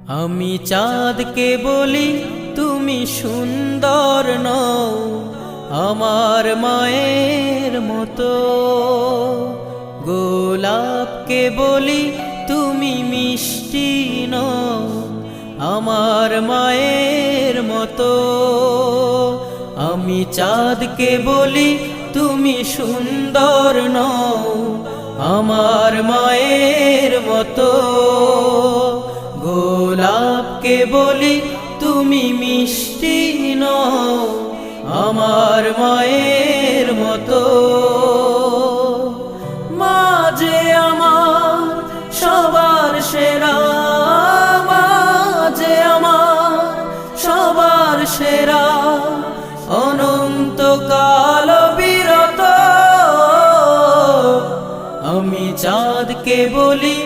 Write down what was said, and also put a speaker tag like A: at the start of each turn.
A: আমি চাঁদকে বলি তুমি সুন্দর নও আমার মায়ের মতো, গোলাপকে বলি তুমি মিষ্টি নও আমার মায়ের মতো। আমি চাঁদকে বলি তুমি সুন্দর নও আমার মায়ের মতো, গোলাপকে বলি তুমি মিষ্টি নও আমার মায়ের মতো। মা যে আমার সবার সেরা, মা যে আমার সবার সেরা, অনন্তকাল বিরত। আমি চাঁদকে বলি